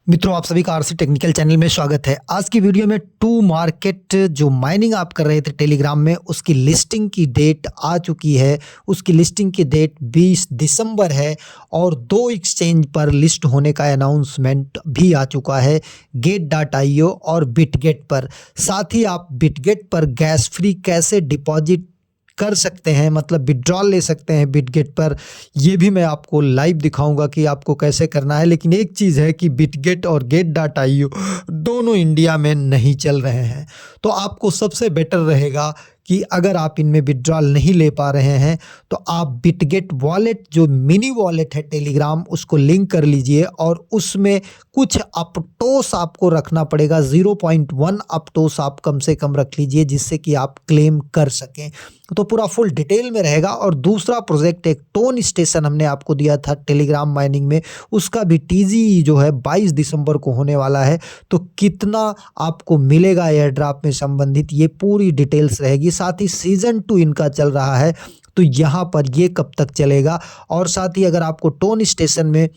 मित्रों, आप सभी का आरसी टेक्निकल चैनल में स्वागत है। आज की वीडियो में टू मार्केट जो माइनिंग आप कर रहे थे टेलीग्राम में, उसकी लिस्टिंग की डेट आ चुकी है। उसकी लिस्टिंग की डेट 20 दिसंबर है और 2 एक्सचेंज पर लिस्ट होने का अनाउंसमेंट भी आ चुका है, Gate.io और बिटगेट पर। साथ ही आप बिटगेट पर गैस फ्री कैसे डिपॉजिट कर सकते हैं, मतलब विड्रॉल ले सकते हैं बिटगेट पर, ये भी मैं आपको लाइव दिखाऊंगा कि आपको कैसे करना है। लेकिन एक चीज़ है कि बिटगेट और Gate.io दोनों इंडिया में नहीं चल रहे हैं, तो आपको सबसे बेटर रहेगा कि अगर आप इनमें विड्रॉल नहीं ले पा रहे हैं तो आप बिटगेट वॉलेट, जो मिनी वॉलेट है टेलीग्राम, उसको लिंक कर लीजिए और उसमें कुछ अपटोस आपको रखना पड़ेगा। 0.1 अपटोस आप कम से कम रख लीजिए, जिससे कि आप क्लेम कर सकें। तो पूरा फुल डिटेल में रहेगा। और दूसरा प्रोजेक्ट, एक टोन स्टेशन हमने आपको दिया था टेलीग्राम माइनिंग में, उसका भी टीजी जो है 22 दिसंबर को होने वाला है। तो कितना आपको मिलेगा एयर ड्रॉप में संबंधित, ये पूरी डिटेल्स रहेगी। साथ ही सीजन 2 इनका चल रहा है, तो यहाँ पर ये कब तक चलेगा। और साथ ही अगर आपको टोन स्टेशन में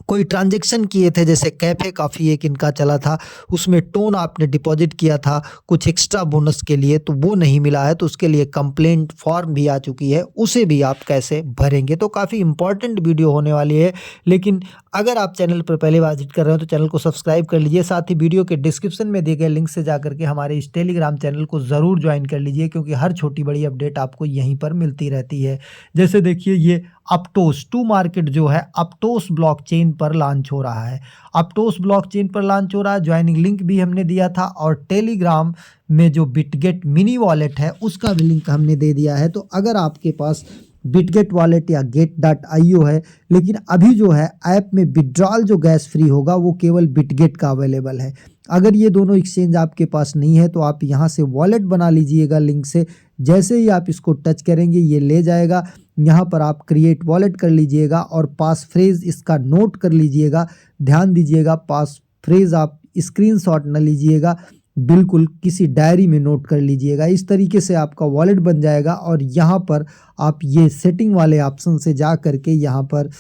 कोई ट्रांजैक्शन किए थे, जैसे कैफ़े कॉफ़ी एक इनका चला था, उसमें टोन आपने डिपॉजिट किया था कुछ एक्स्ट्रा बोनस के लिए, तो वो नहीं मिला है, तो उसके लिए कंप्लेंट फॉर्म भी आ चुकी है, उसे भी आप कैसे भरेंगे। तो काफ़ी इंपॉर्टेंट वीडियो होने वाली है। लेकिन अगर आप चैनल पर पहले बार विजिट कर रहे हो तो चैनल को सब्सक्राइब कर लीजिए। साथ ही वीडियो के डिस्क्रिप्शन में दिए गए लिंक से जाकर के हमारे इस टेलीग्राम चैनल को ज़रूर ज्वाइन कर लीजिए, क्योंकि हर छोटी बड़ी अपडेट आपको यहीं पर मिलती रहती है। जैसे देखिए, ये अपटोस टू मार्केट जो है अपटोस ब्लॉकचेन पर लॉन्च हो रहा है। अपटोस ब्लॉकचेन पर लॉन्च हो रहा है। ज्वाइनिंग लिंक भी हमने दिया था, और टेलीग्राम में जो बिटगेट मिनी वॉलेट है उसका भी लिंक हमने दे दिया है। तो अगर आपके पास बिटगेट वॉलेट या Gate.io है, लेकिन अभी जो है ऐप में विड्रॉल जो गैस फ्री होगा वो केवल बिटगेट का अवेलेबल है। अगर ये दोनों एक्सचेंज आपके पास नहीं है तो आप यहाँ से वॉलेट बना लीजिएगा लिंक से। जैसे ही आप इसको टच करेंगे ये ले जाएगा, यहाँ पर आप क्रिएट वॉलेट कर लीजिएगा और पास फ्रेज इसका नोट कर लीजिएगा। ध्यान दीजिएगा, पास फ्रेज आप स्क्रीनशॉट न लीजिएगा, बिल्कुल किसी डायरी में नोट कर लीजिएगा। इस तरीके से आपका वॉलेट बन जाएगा। और यहाँ पर आप ये सेटिंग वाले ऑप्शन से जा करके यहाँ पर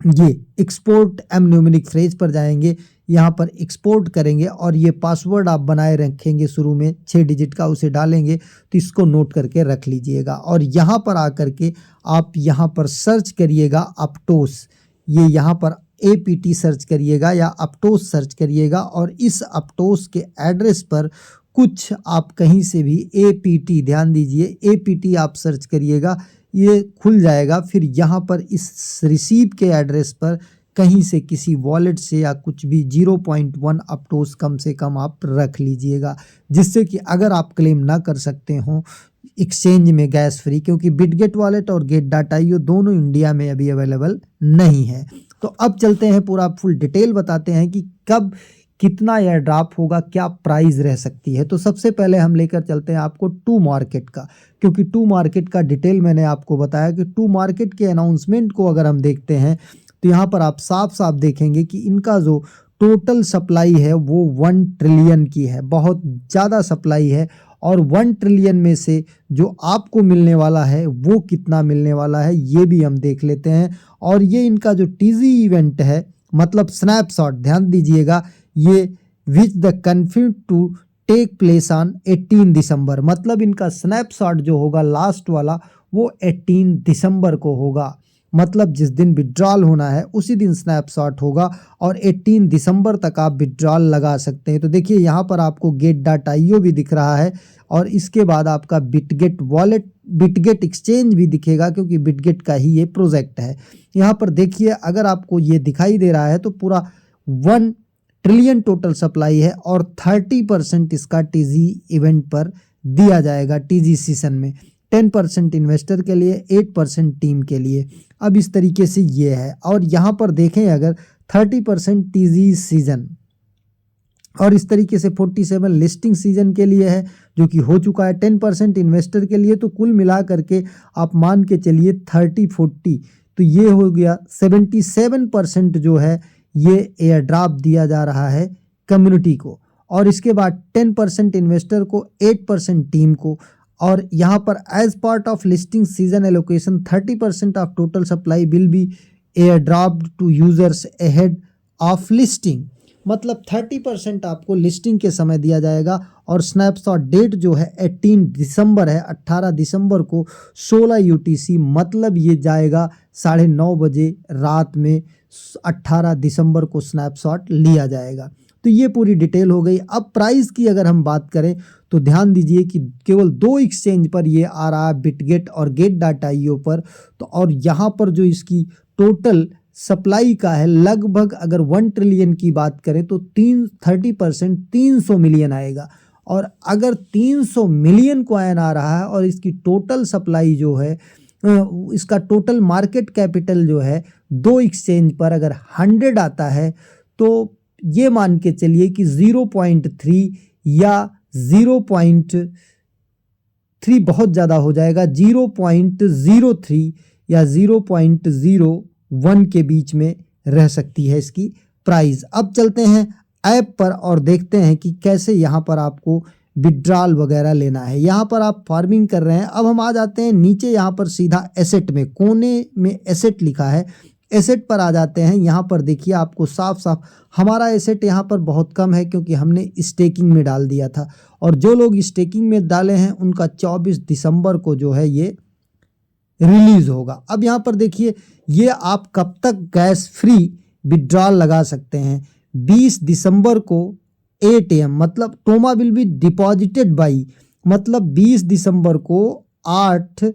ये एक्सपोर्ट एम न्यूमेरिक फ्रेज पर जाएंगे, यहाँ पर एक्सपोर्ट करेंगे और ये पासवर्ड आप बनाए रखेंगे शुरू में 6 डिजिट का, उसे डालेंगे, तो इसको नोट करके रख लीजिएगा। और यहाँ पर आकर के आप यहाँ पर सर्च करिएगा अपटोस, ये यहाँ पर APT सर्च करिएगा या अपटोस सर्च करिएगा, और इस अपटोस के एड्रेस पर कुछ आप कहीं से भी APT, ध्यान दीजिए APT आप सर्च करिएगा, ये खुल जाएगा। फिर यहाँ पर इस रिसीव के एड्रेस पर कहीं से किसी वॉलेट से या कुछ भी 0.1 अपटोस कम से कम आप रख लीजिएगा, जिससे कि अगर आप क्लेम ना कर सकते हो एक्सचेंज में गैस फ्री, क्योंकि बिटगेट वॉलेट और Gate.io दोनों इंडिया में अभी अवेलेबल नहीं है। तो अब चलते हैं, पूरा फुल डिटेल बताते हैं कि कब कितना एयर ड्रॉप होगा, क्या प्राइस रह सकती है। तो सबसे पहले हम लेकर चलते हैं आपको टू मार्केट का, क्योंकि टू मार्केट का डिटेल मैंने आपको बताया कि टू मार्केट के अनाउंसमेंट को अगर हम देखते हैं तो यहाँ पर आप साफ साफ देखेंगे कि इनका जो टोटल सप्लाई है वो 1 ट्रिलियन की है, बहुत ज़्यादा सप्लाई है। और 1 ट्रिलियन में से जो आपको मिलने वाला है वो कितना मिलने वाला है, ये भी हम देख लेते हैं। और ये इनका जो टीजी इवेंट है, मतलब स्नैपशॉट, ध्यान दीजिएगा, ये which the confirm to take place on 18 दिसंबर, मतलब इनका स्नैपशॉट जो होगा लास्ट वाला वो 18 दिसंबर को होगा। मतलब जिस दिन विड्रॉल होना है उसी दिन स्नैपशॉट होगा, और 18 दिसंबर तक आप विड्रॉल लगा सकते हैं। तो देखिए, यहाँ पर आपको Gate.io भी दिख रहा है, और इसके बाद आपका बिटगेट वॉलेट, बिटगेट एक्सचेंज भी दिखेगा, क्योंकि बिटगेट का ही ये प्रोजेक्ट है। यहाँ पर देखिए, अगर आपको ये दिखाई दे रहा है तो पूरा 1 ट्रिलियन टोटल सप्लाई है, और 30% इसका टीजी इवेंट पर दिया जाएगा। टीजी सीजन में 10% इन्वेस्टर के लिए, 8% टीम के लिए। अब इस तरीके से ये है। और यहाँ पर देखें, अगर 30% टीजी सीजन और इस तरीके से 47 लिस्टिंग सीजन के लिए है, जो कि हो चुका है, 10% इन्वेस्टर के लिए, तो कुल मिला करके आप मान के चलिए 30-40, तो ये हो गया 77% जो है ये एयर ड्रॉप दिया जा रहा है कम्युनिटी को। और इसके बाद 10% इन्वेस्टर को, 8% टीम को। और यहाँ पर as part of listing season allocation 30% of total supply will be air dropped to users ahead of listing, मतलब 30% आपको लिस्टिंग के समय दिया जाएगा। और स्नैपशॉट डेट जो है 18 दिसंबर है, 18 दिसंबर को 16 UTC, मतलब ये जाएगा 9:30 बजे रात में 18 दिसंबर को स्नैपशॉट लिया जाएगा। तो ये पूरी डिटेल हो गई। अब प्राइस की अगर हम बात करें तो ध्यान दीजिए कि केवल 2 एक्सचेंज पर ये आ रहा है, बिटगेट और गेट.io पर। तो और यहाँ पर जो इसकी टोटल सप्लाई का है लगभग, अगर 1 ट्रिलियन की बात करें तो 30% 300 मिलियन आएगा। और अगर 300 मिलियन कॉइन आ रहा है और इसकी टोटल सप्लाई जो है, इसका टोटल मार्केट कैपिटल जो है 2 एक्सचेंज पर अगर 100 आता है, तो ये मान के चलिए कि 0.3 या 0.3 बहुत ज़्यादा हो जाएगा, 0.03 या 0.01 के बीच में रह सकती है इसकी प्राइस। अब चलते हैं ऐप पर और देखते हैं कि कैसे यहाँ पर आपको विड्रॉल वगैरह लेना है। यहाँ पर आप फार्मिंग कर रहे हैं। अब हम आ जाते हैं नीचे, यहाँ पर सीधा एसेट में, कोने में एसेट लिखा है, एसेट पर आ जाते हैं। यहाँ पर देखिए आपको साफ साफ हमारा एसेट यहाँ पर बहुत कम है क्योंकि हमने स्टेकिंग में डाल दिया था। और जो लोग स्टेकिंग में डाले हैं उनका 24 दिसंबर को जो है ये रिलीज होगा। अब यहाँ पर देखिए ये आप कब तक गैस फ्री विड्रॉल लगा सकते हैं। 20 दिसंबर को 8 AM, मतलब टोमा विल बी डिपॉजिटेड बाई, मतलब 20 दिसंबर को 8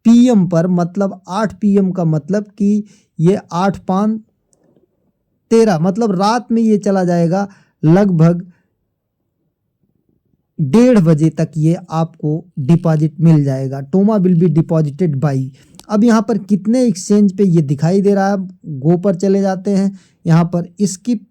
PM पर, मतलब 8 PM का मतलब कि ये 8-5 13, मतलब रात में ये चला जाएगा लगभग 1:30 बजे तक ये आपको डिपॉजिट मिल जाएगा। टोमा विल बी डिपॉजिटेड बाई। अब यहाँ पर कितने एक्सचेंज पे ये दिखाई दे रहा है, गो पर चले जाते हैं। यहाँ पर skip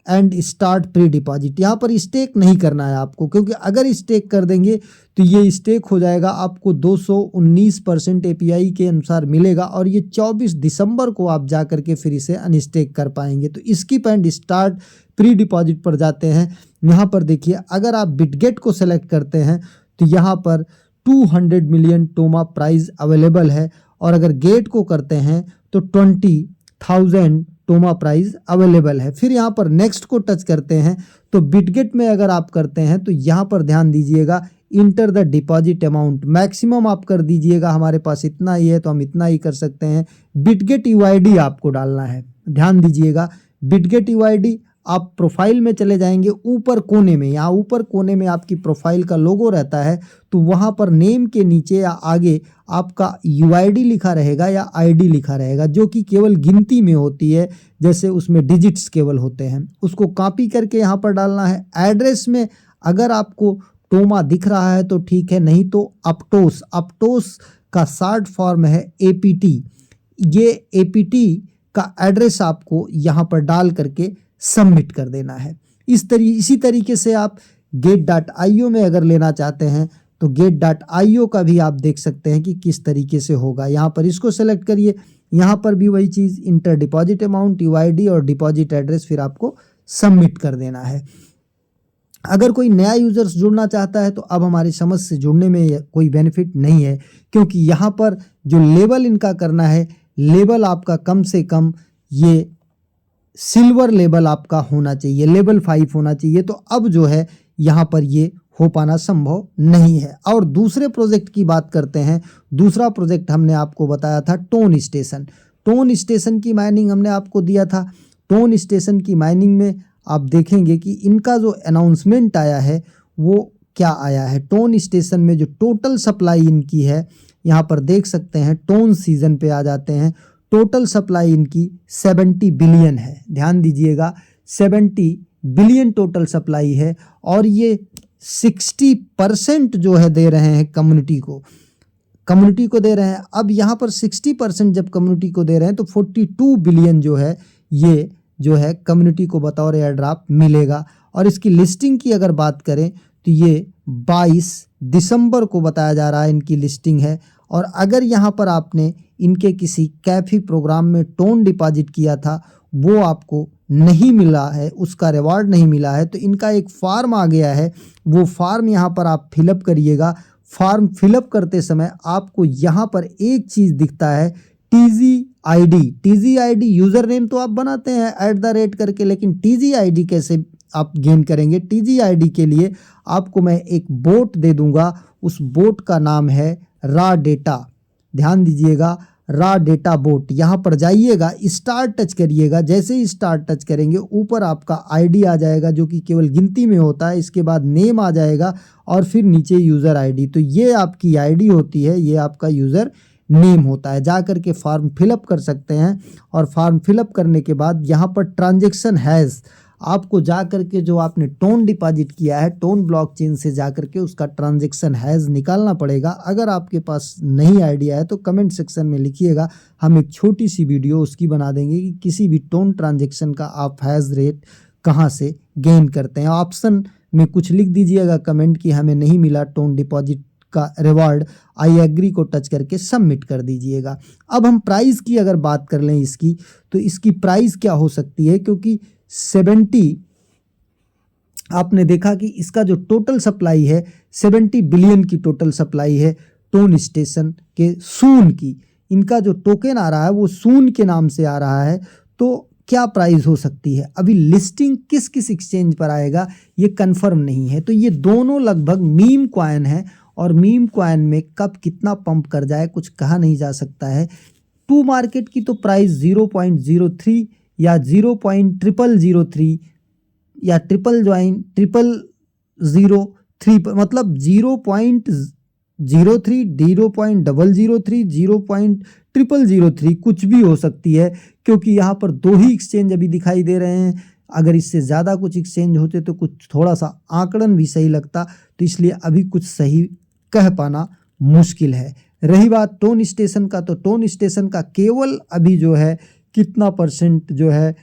and start pre deposit, यहाँ पर स्टेक नहीं करना है आपको, क्योंकि अगर स्टेक कर देंगे तो ये स्टेक हो जाएगा, आपको 219% API के अनुसार मिलेगा और ये 24 दिसंबर को आप जा करके फिर इसे अनस्टेक कर पाएंगे। तो skip and start pre deposit पर जाते हैं। यहाँ पर देखिए अगर आप बिटगेट को सेलेक्ट करते हैं तो यहाँ पर 200 मिलियन टोमा प्राइस अवेलेबल है, और अगर गेट को करते हैं तो 20,000 टोमा प्राइस अवेलेबल है। फिर यहाँ पर नेक्स्ट को टच करते हैं तो बिटगेट में अगर आप करते हैं तो यहाँ पर ध्यान दीजिएगा, enter the deposit amount maximum आप कर दीजिएगा, हमारे पास इतना ही है तो हम इतना ही कर सकते हैं। बिटगेट UID आपको डालना है, ध्यान दीजिएगा बिटगेट UID। आप प्रोफाइल में चले जाएंगे, ऊपर कोने में, यहाँ ऊपर कोने में आपकी प्रोफाइल का लोगो रहता है, तो वहाँ पर नेम के नीचे या आगे आपका UID लिखा रहेगा या ID लिखा रहेगा, जो कि केवल गिनती में होती है, जैसे उसमें डिजिट्स केवल होते हैं। उसको कॉपी करके यहाँ पर डालना है। एड्रेस में अगर आपको टोमा दिख रहा है तो ठीक है, नहीं तो अपटोस, अपटोस का शॉर्ट फॉर्म है APT। ये APT का एड्रेस आपको यहाँ पर डाल करके सबमिट कर देना है। इसी तरीके से आप गेट.io में अगर लेना चाहते हैं तो गेट.io का भी आप देख सकते हैं कि किस तरीके से होगा। यहाँ पर इसको सेलेक्ट करिए, यहाँ पर भी वही चीज़, इंटर डिपॉजिट अमाउंट, UID और डिपॉजिट एड्रेस, फिर आपको सबमिट कर देना है। अगर कोई नया यूज़र्स जुड़ना चाहता है तो अब हमारी समझ से जुड़ने में कोई बेनिफिट नहीं है, क्योंकि यहाँ पर जो लेवल इनका करना है, लेवल आपका कम से कम ये सिल्वर लेवल आपका होना चाहिए, लेवल 5 होना चाहिए। तो अब जो है यहाँ पर ये हो पाना संभव नहीं है। और दूसरे प्रोजेक्ट की बात करते हैं। दूसरा प्रोजेक्ट हमने आपको बताया था टोन स्टेशन। टोन स्टेशन की माइनिंग हमने आपको दिया था। टोन स्टेशन की माइनिंग में आप देखेंगे कि इनका जो अनाउंसमेंट आया है वो क्या आया है। टोन स्टेशन में जो टोटल सप्लाई इनकी है, यहाँ पर देख सकते हैं, टोन सीजन पे आ जाते हैं, टोटल सप्लाई इनकी 70 बिलियन है। ध्यान दीजिएगा 70 बिलियन टोटल सप्लाई है, और ये 60% जो है दे रहे हैं कम्युनिटी को दे रहे हैं। अब यहाँ पर 60% जब कम्युनिटी को दे रहे हैं तो 42 बिलियन जो है ये जो है कम्युनिटी को बतौर एयर ड्रॉप मिलेगा। और इसकी लिस्टिंग की अगर बात करें तो ये 22 दिसंबर को बताया जा रहा है इनकी लिस्टिंग है। और अगर यहाँ पर आपने इनके किसी कैफी प्रोग्राम में टोन डिपॉजिट किया था, वो आपको नहीं मिला है, उसका रिवॉर्ड नहीं मिला है, तो इनका एक फॉर्म आ गया है, वो फॉर्म यहाँ पर आप फिलअप करिएगा। फॉर्म फिलअप करते समय आपको यहाँ पर एक चीज़ दिखता है, TGID यूजर नेम तो आप बनाते हैं @ करके, लेकिन TGID कैसे आप गेन करेंगे? TGID के लिए आपको मैं एक बोट दे दूंगा, उस बोट का नाम है रॉ डेटा। ध्यान दीजिएगा, रॉ डेटा बोट। यहाँ पर जाइएगा, स्टार टच करिएगा। जैसे ही स्टार टच करेंगे ऊपर आपका आईडी आ जाएगा जो कि केवल गिनती में होता है, इसके बाद नेम आ जाएगा और फिर नीचे यूज़र आईडी। तो ये आपकी आईडी होती है, ये आपका यूज़र नेम होता है। जा करके फॉर्म फिलअप कर सकते हैं और फॉर्म फिलअप करने के बाद यहाँ पर ट्रांजेक्शन हैज़, आपको जा करके जो आपने टोन डिपॉजिट किया है टोन ब्लॉकचेन से जा करके उसका ट्रांजेक्शन हैज़ निकालना पड़ेगा। अगर आपके पास नहीं आइडिया है तो कमेंट सेक्शन में लिखिएगा, हम एक छोटी सी वीडियो उसकी बना देंगे कि किसी भी टोन ट्रांजेक्शन का आप हैज़ रेट कहाँ से गेन करते हैं। ऑप्शन में कुछ लिख दीजिएगा कमेंट कि हमें नहीं मिला टोन डिपॉजिट का रिवॉर्ड, आई एग्री को टच करके सबमिट कर दीजिएगा। अब हम प्राइस की अगर बात कर लें इसकी, तो इसकी प्राइस क्या हो सकती है, क्योंकि 70 आपने देखा कि इसका जो टोटल सप्लाई है 70 बिलियन की टोटल सप्लाई है टोन स्टेशन के सून की। इनका जो टोकन आ रहा है वो सून के नाम से आ रहा है। तो क्या प्राइस हो सकती है? अभी लिस्टिंग किस किस एक्सचेंज पर आएगा ये कंफर्म नहीं है। तो ये दोनों लगभग मीम कॉइन है और मीम कॉइन में कब कितना पंप कर जाए कुछ कहा नहीं जा सकता है। टू मार्केट की तो प्राइस 0.03 या 0.0003 या 0.003 मतलब 0.03, 0.003, 0.003 कुछ भी हो सकती है, क्योंकि यहाँ पर दो ही एक्सचेंज अभी दिखाई दे रहे हैं। अगर इससे ज़्यादा कुछ एक्सचेंज होते तो कुछ थोड़ा सा आंकड़न भी सही लगता, तो इसलिए अभी कुछ सही कह पाना मुश्किल है। रही बात टोन स्टेशन का, तो टोन स्टेशन का केवल अभी जो है कितना % जो है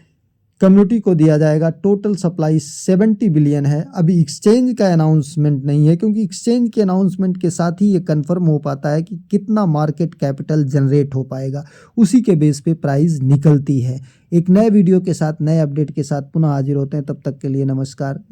कम्युनिटी को दिया जाएगा। टोटल सप्लाई 70 बिलियन है। अभी एक्सचेंज का अनाउंसमेंट नहीं है, क्योंकि एक्सचेंज के अनाउंसमेंट के साथ ही ये कंफर्म हो पाता है कि कितना मार्केट कैपिटल जनरेट हो पाएगा, उसी के बेस पे प्राइस निकलती है। एक नए वीडियो के साथ, नए अपडेट के साथ पुनः हाजिर होते हैं, तब तक के लिए नमस्कार।